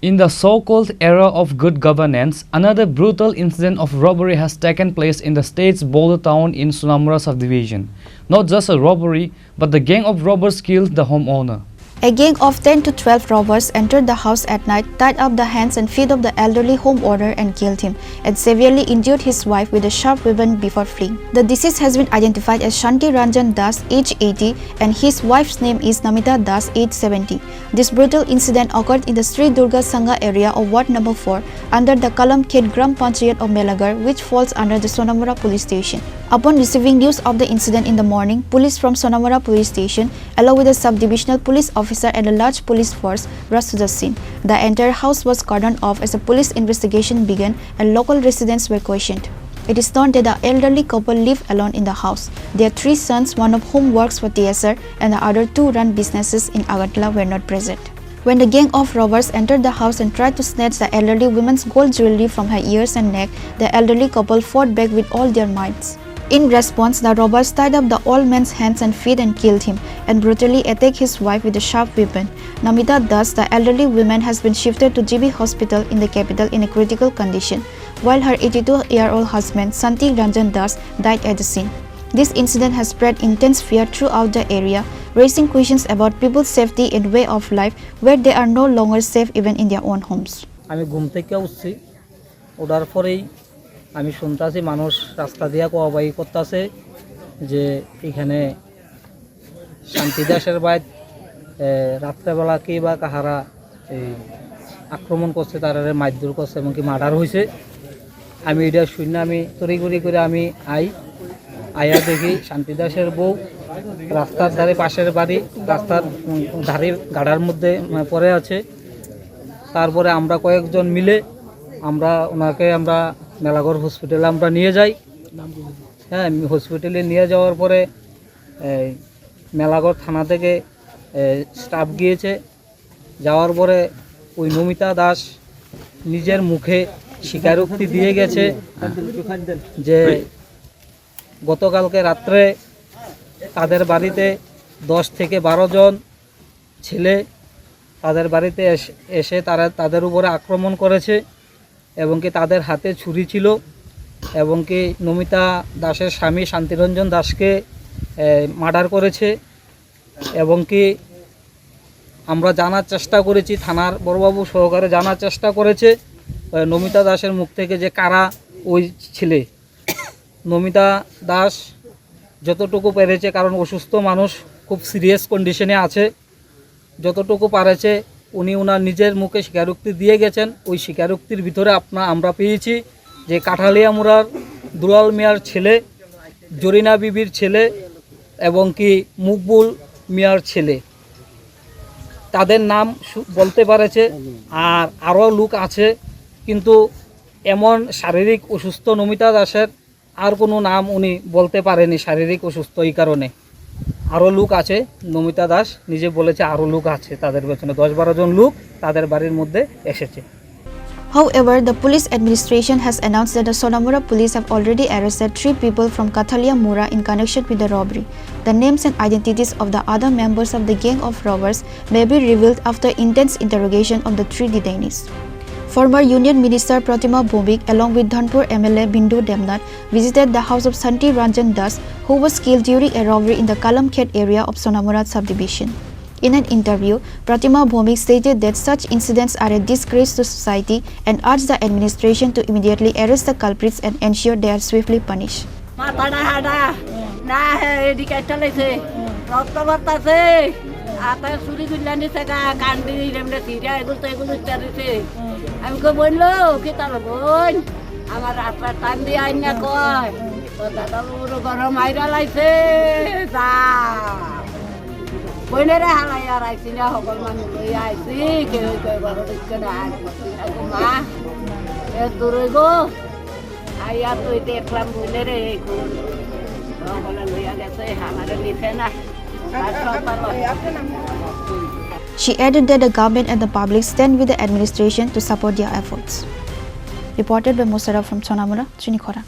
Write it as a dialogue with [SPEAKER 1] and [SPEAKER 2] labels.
[SPEAKER 1] In the so-called era of good governance, another brutal incident of robbery has taken place in the state's border town in Sonamura subdivision. Not just a robbery, but the gang of robbers killed the homeowner.
[SPEAKER 2] A gang of 10 to 12 robbers entered the house at night, tied up the hands and feet of the elderly homeowner and killed him, and severely injured his wife with a sharp weapon before fleeing. The deceased has been identified as Shanti Ranjan Das, age 80, and his wife's name is Namita Das, age 70. This brutal incident occurred in the Sri Durga Sangha area of Ward No. 4 under the Kalam Khet Gram Panchayat of Melagar, which falls under the Sonamura police station. Upon receiving news of the incident in the morning, police from Sonamura police station, along with a sub-divisional police officer and a large police force, rushed to the scene. The entire house was cordoned off as a police investigation began and local residents were questioned. It is known that the elderly couple live alone in the house. Their 3 sons, one of whom works for TSR and the other 2 run businesses in Agartala, were not present. When the gang of robbers entered the house and tried to snatch the elderly woman's gold jewelry from her ears and neck, the elderly couple fought back with all their mights. In response, the robbers tied up the old man's hands and feet and killed him, and brutally attacked his wife with a sharp weapon. Namita Das, the elderly woman, has been shifted to GB Hospital in the capital in a critical condition, while her 82-year-old husband, Shanti Ranjan Das, died at the scene. This incident has spread intense fear throughout the area, raising questions about people's safety and way of life, where they are no longer safe even in their own homes.
[SPEAKER 3] আমি শুনতাছি মানুষ রাস্তা দিয়া কোয়াবাই করতেছে যে এখানে শান্তি দাসের বাইত রাত্রেবেলা কি বা কাহারা এই আক্রমণ করছে তারারে মারধর করছে এবং কি মার্ডার হয়েছে। আমি এটা শুনে আমি তড়িঘড়ি করে আমি আয়া দেখি শান্তি দাসের বউ রাস্তার ধারে পাশের বাড়ি রাস্তার ধারে গাড়ার মধ্যে পড়ে আছে। তারপরে আমরা কয়েকজন মিলে আমরা ওনাকে আমরা মেলাগড় হসপিটালে আমরা নিয়ে যাই। হ্যাঁ, হসপিটালে নিয়ে যাওয়ার পরে মেলাগড় থানা থেকে স্টাফ গিয়েছে। যাওয়ার পরে ওই নমিতা দাস নিজের মুখে স্বীকারোক্তি দিয়ে গেছে যে গতকালকে রাত্রে তাদের বাড়িতে 10 থেকে 12 জন ছেলে তাদের বাড়িতে এসে তাদের উপরে আক্রমণ করেছে এবং কি তাদের হাতে ছুরি ছিল এবং কি নমিতা দাসের স্বামী শান্তিরঞ্জন দাসকে মার্ডার করেছে এবং কি আমরা জানার চেষ্টা করেছি, থানার বড়বাবু সহকারে জানার চেষ্টা করেছে নমিতা দাসের মুখ থেকে যে কারা ওই ছেলে। নমিতা দাস যতটুকু পেরেছে, কারণ অসুস্থ মানুষ খুব সিরিয়াস কন্ডিশনে আছে, যতটুকু পারেছে উনি ওনার নিজের মুখে স্বীকারোক্তি দিয়ে গেছেন। ওই স্বীকারোক্তির ভিতরে আমরা পেয়েছি যে কাঠালিয়া মুরার দুলাল মিয়ার ছেলে, জরিনা বিবির ছেলে এবং কি মুকবুল মিয়ার ছেলে, তাদের নাম বলতে পারেছে। আর আরও লোক আছে, কিন্তু এমন শারীরিক অসুস্থ নমিতা দাসের আর কোনো নাম উনি বলতে পারেনি শারীরিক অসুস্থ এই কারণে। আরও লোক আছে, নমিতা দাস নিজে বলেছে আরও লোক আছে তাদের পেছনে, 10-12 জন লোক তাদের বাড়ির মধ্যে এসেছে।
[SPEAKER 2] However, the police administration has announced that the Sonamura police have already arrested 3 people from Kathalia Mura in connection with the robbery. The names and identities of the other members of the gang of robbers may be revealed after intense interrogation of the 3 detainees. Former Union Minister Pratima Bhumik along with Dhanpur MLA Bindu Demnath visited the house of Shanti Ranjan Das, who was killed during a robbery in the Kalam Khet area of Sonamura subdivision. In an interview, Pratima Bhumik stated that such incidents are a disgrace to society and urged the administration to immediately arrest the culprits and ensure they are swiftly punished.
[SPEAKER 4] বইনেরে হালাইয়া রাখছি না সকল মানুষ লই আইছি কেউ কেউ বড় দিকে না মা এ দূরে গো আইয়া তুই দেখলাম বইনেরে সকল লইয়া গেছে আমারে নিছে না।
[SPEAKER 2] She added that the government and the public stand with the administration to support their efforts. Reported by Musara from Sonamura, Chini Khorang.